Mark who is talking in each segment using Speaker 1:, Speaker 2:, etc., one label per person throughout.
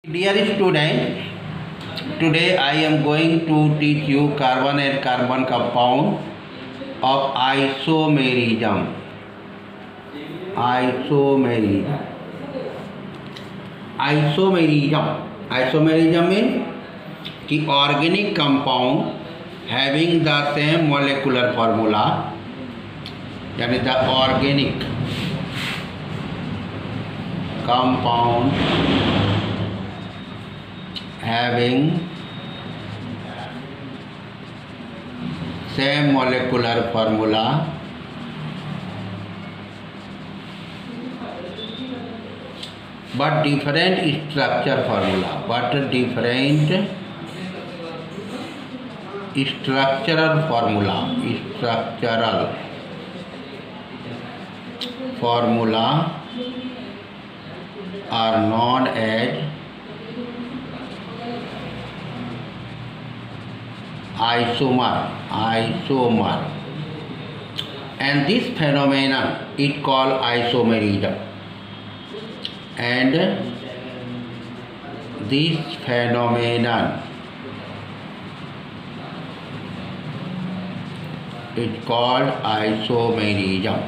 Speaker 1: Dear student, today I am going to teach you carbon and carbon compound of isomerism. Isomerism means कि organic compound having the same molecular formula, यानी the organic compound having same molecular formula but different structural formula are known as isomer, and this phenomenon is called isomerism, and this phenomenon is called isomerism.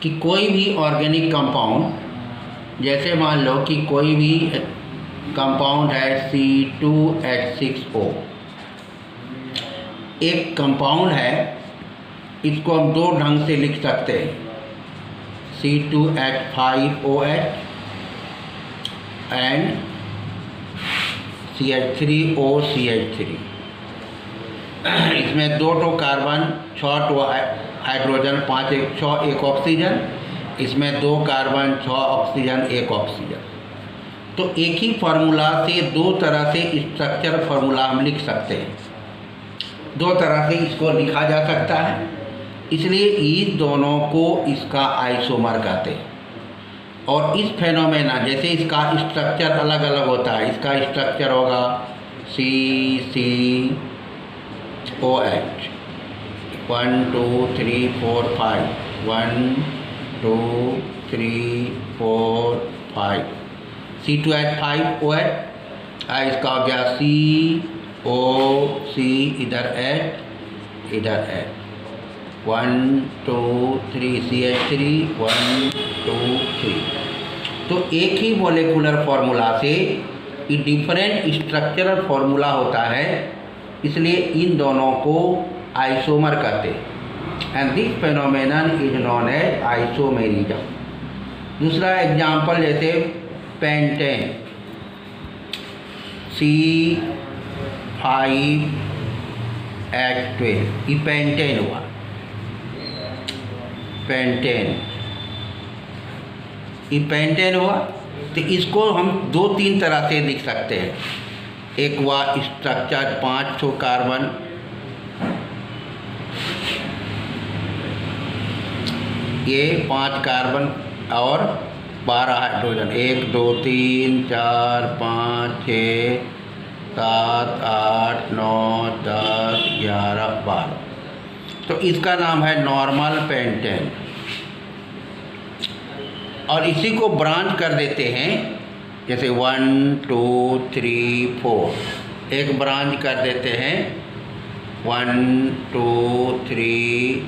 Speaker 1: कि कोई भी organic compound, जैसे मान लो कि कोई भी compound है C2H6O, एक कंपाउंड है, इसको हम दो ढंग से लिख सकते हैं, C2H5OH एंड CH3OCH3। इसमें दो कार्बन, 6 हाइड्रोजन, 6 एक ऑक्सीजन, इसमें 2 कार्बन, 6 ऑक्सीजन, 1 ऑक्सीजन। तो एक ही फार्मूला से दो तरह से स्ट्रक्चर फार्मूला हम लिख सकते हैं, दो तरह से इसको लिखा जा सकता है, इसलिए इस दोनों को इसका आइसोमर कहते हैं। और इस फेनोमेना, जैसे इसका स्ट्रक्चर अलग अलग होता है, इसका स्ट्रक्चर होगा CCOH 1 2 3 4 5 1 2 3 4 5 C2H5OH, इसका हो गया COC, इधर H 1 2 3 CH3 1 2 3। तो एक ही मोलेकुलर फार्मूला से डिफरेंट स्ट्रक्चरल फार्मूला होता है, इसलिए इन दोनों को आइसोमर कहते हैं, and this phenomenon is known as isomerism. दूसरा एग्जाम्पल, जैसे पेंटेन C5H12, ये पेंटेन हुआ, पेंटेन हुआ। तो इसको हम 2-3 तरह से लिख सकते हैं। एक हुआ स्ट्रक्चर 5 कार्बन, ये 5 कार्बन और 12 हाइड्रोजन, 1 2 3 4 5 6 7 8 9 10 11 12। तो इसका नाम है नॉर्मल पेंटेन। और इसी को ब्रांच कर देते हैं, जैसे 1 2 3 4, एक ब्रांच कर देते हैं 1 2 3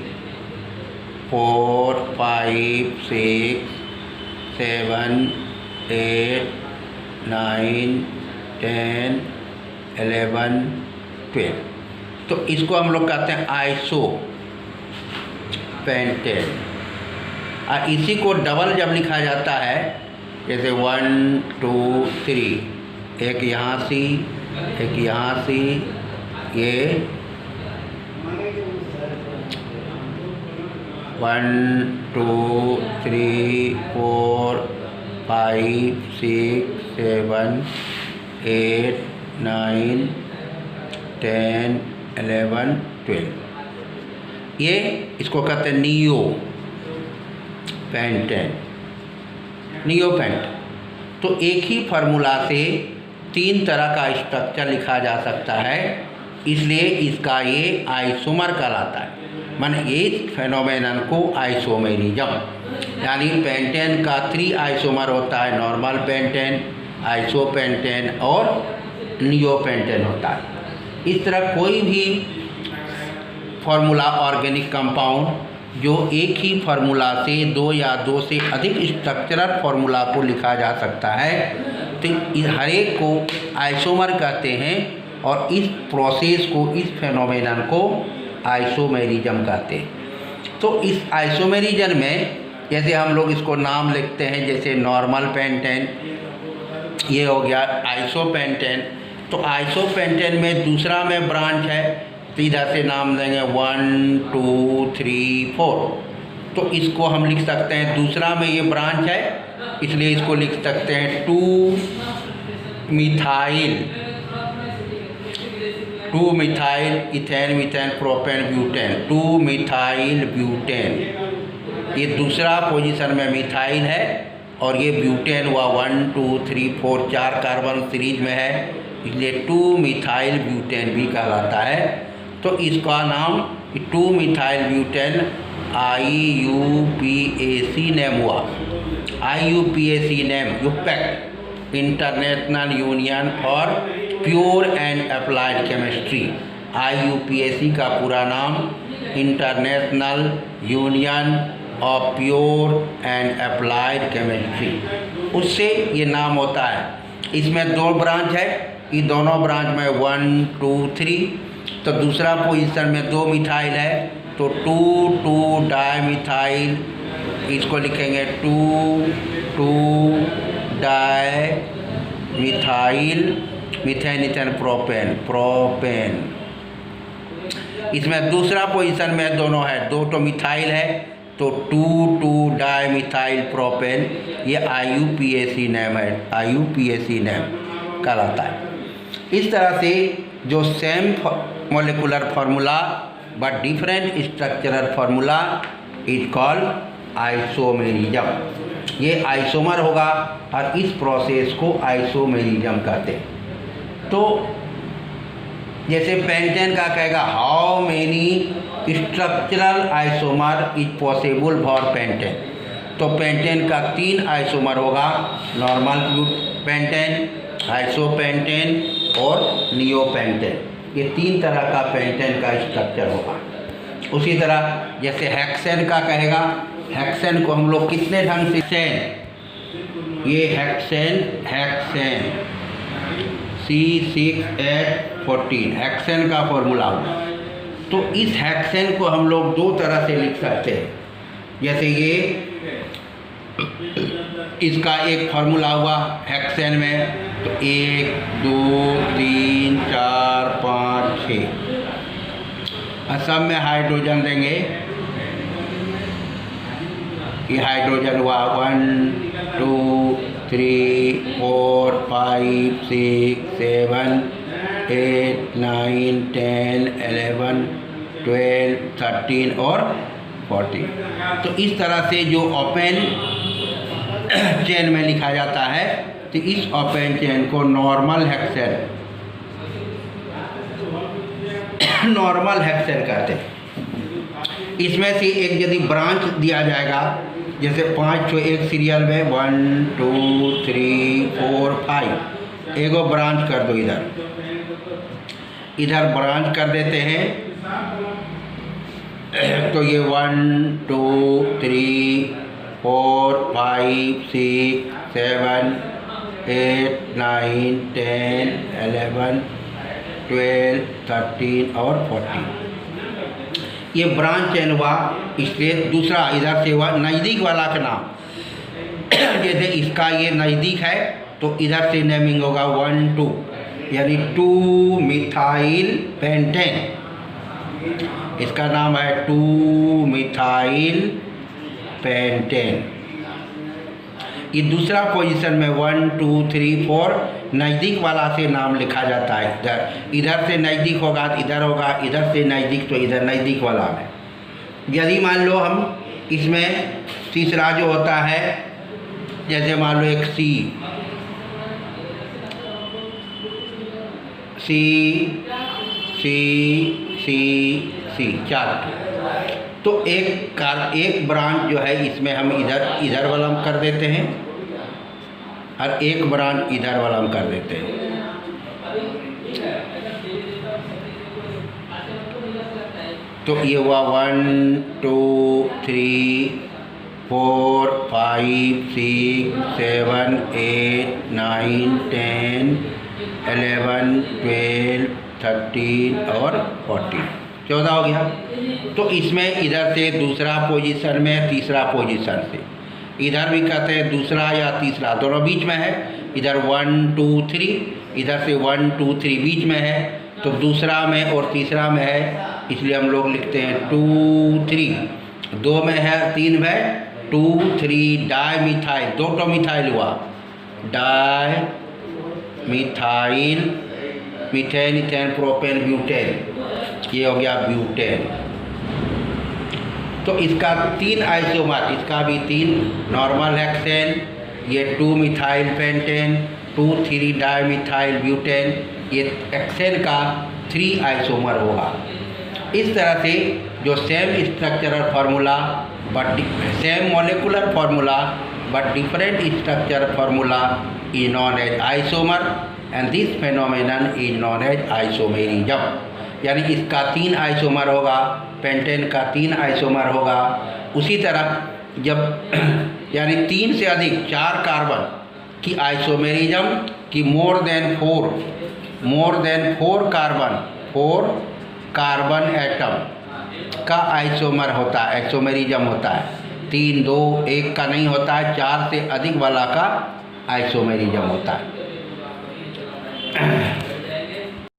Speaker 1: 4 5 6 7 8 9 10 11 12। तो इसको हम लोग कहते हैं आइसो पेंटेन। इसी को डबल जब लिखा जाता है, जैसे 1 2 3, एक यहाँ सी, एक यहाँ सी, ये 1 2 3 4 5 6 7 8 9 10 11 12। ये इसको कहते हैं नियो पेंटेन। तो एक ही फार्मूला से 3 तरह का स्ट्रक्चर लिखा जा सकता है, इसलिए इसका ये आइसोमर कहलाता है। मान इस फेनोमेनन को आइसोमेरिज्म, यानी पेंटेन का 3 आइसोमर होता है, नॉर्मल पेंटेन, आइसोपेंटेन और नियोपेंटेन होता है। इस तरह कोई भी फार्मूला ऑर्गेनिक कंपाउंड जो एक ही फार्मूला से 2 या 2 से अधिक स्ट्रक्चरल फार्मूला को लिखा जा सकता है, तो हर एक को आइसोमर कहते हैं और इस प्रोसेस को, इस फेनोमेनन को आइसोमेरिज्म कहते हैं। तो इस आइसोमेरिज्म में जैसे हम लोग इसको नाम लिखते हैं, जैसे नॉर्मल पेंटेन, ये हो गया आइसोपेंटेन। तो आइसोपेंटेन में दूसरा में ब्रांच है, तो इधर से नाम देंगे 1 2 3 4। तो इसको हम लिख सकते हैं, दूसरा में ये ब्रांच है इसलिए इसको लिख सकते हैं 2 methyl ethane methane propane butane, 2 methyl butane. ये दूसरा पोजीशन में मिथाइल है और ये ब्यूटेन हुआ 1 2 3 4 4 कार्बन सीरीज में है, इसलिए 2 मिथाइल ब्यूटेन भी कहलाता है। तो इसका नाम 2 मिथाइल ब्यूटेन IUPAC नेम हुआ। IUPAC name IUPAC, international union for pure and applied chemistry. IUPAC का पूरा नाम international union of pure and applied chemistry, उससे ये नाम होता है। इसमें 2 ब्रांच है, ये दोनों ब्रांच में 1 2 3। तो दूसरा पोजीशन में 2 मिथाइल है, तो 2 डाइमिथाइल, इसको लिखेंगे 2 डाइमिथाइल मीथेन इथेन प्रोपेन। इसमें दूसरा पोजीशन में दोनों है, 2 तो मिथाइल है, तो 2 डाइमिथाइल प्रोपेन। ये IUPAC नेम है, IUPAC नेम कहलाता है। इस तरह से जो same molecular formula but different structural formula is called isomerism. ये आइसोमर होगा और इस प्रोसेस को आइसोमेरिज्म कहते हैं। तो जैसे पेंटेन का कहेगा how many structural isomer is possible for pentane, तो पेंटेन का 3 आइसोमर होगा, नॉर्मल पेंटेन, आइसोपेंटेन और नियोपेंटेन। ये 3 तरह का पेंटेन का स्ट्रक्चर होगा। उसी तरह जैसे हेक्सेन का कहेगा, हेक्सेन को हम लोग कितने ढंग से, ये हेक्सेन C6H14 हेक्सेन का फॉर्मूला होगा। तो इस हेक्सेन को हम लोग 2 तरह से लिख सकते हैं। जैसे ये इसका एक फार्मूला हुआ हेक्सेन में, तो 1 2 3 4 5 6, और सब में हाइड्रोजन देंगे। ये हाइड्रोजन हुआ 1 2 3 4 5 6 7 8 9 10 11 12 13 और 14। तो इस तरह से जो ओपन चेन में लिखा जाता है, तो इस ओपन चेन को नॉर्मल हेक्सेन कहते हैं। इसमें से एक यदि ब्रांच दिया जाएगा, जैसे 5 एक सीरियल में 1 2 3 4 5, एगो ब्रांच कर दो, इधर ब्रांच कर देते हैं। तो ये 1 2 3 4 5 6 7 8 9 10 11 12 13 और 14। ये ब्रांच चेन हुआ, इसलिए दूसरा इधर से हुआ नज़दीक वाला का नाम। जैसे इसका ये नज़दीक है तो इधर से नेमिंग होगा 1 2, यानी 2 मिथाइल पेंटेन, इसका नाम है 2 मिथाइल पेंटेन। ये दूसरा पोजीशन में 1 2 3 4 नज़दीक वाला से नाम लिखा जाता है। इधर से नज़दीक होगा इधर होगा, इधर से नज़दीक तो इधर नज़दीक वाला में। यदि मान लो हम इसमें तीसरा जो होता है, जैसे मान लो एक सी 4, तो एक ब्रांच जो है इसमें हम इधर वाला हम कर देते हैं और एक ब्रांच इधर वाला हम कर देते हैं। तो ये हुआ 1 2 3 4 5 6 7 8 9 10 11 12 13 और 14, 14 हो गया। तो इसमें इधर से दूसरा पोजीशन में, तीसरा पोजीशन से, इधर भी कहते हैं दूसरा या तीसरा, दोनों बीच में है। इधर 1 2 3, इधर से 1 2 3 बीच में है, तो दूसरा में और तीसरा में है, इसलिए हम लोग लिखते हैं 2 3। 2 में है, 3 में 2 3 डाई मिथाइल, 2 मिथाइल हुआ, di methyl methane ethane propane butane, ये हो गया ब्यूटेन। तो इसका 3 आइसोमर, इसका भी 3 नॉर्मल हेक्सेन, ये 2 methyl pentane, 2 3 di methyl butane, ये हेक्सेन का 3 आइसोमर होगा। इस तरह से जो same structural formula but same molecular formula but different structure formula is known as isomer and this phenomenon is known as isomerism. यानी इसका 3 आइसोमर होगा, पेंटेन का 3 आइसोमर होगा। उसी तरह जब यानी 3 से अधिक 4 कार्बन की आइसोमेरिज्म की मोर देन 4 कार्बन एटम का आइसोमर होता है, आइसोमेरिज्म होता है। 3 2 1 का नहीं होता है, 4 से अधिक वाला का आइसोमेरिज्म होता है।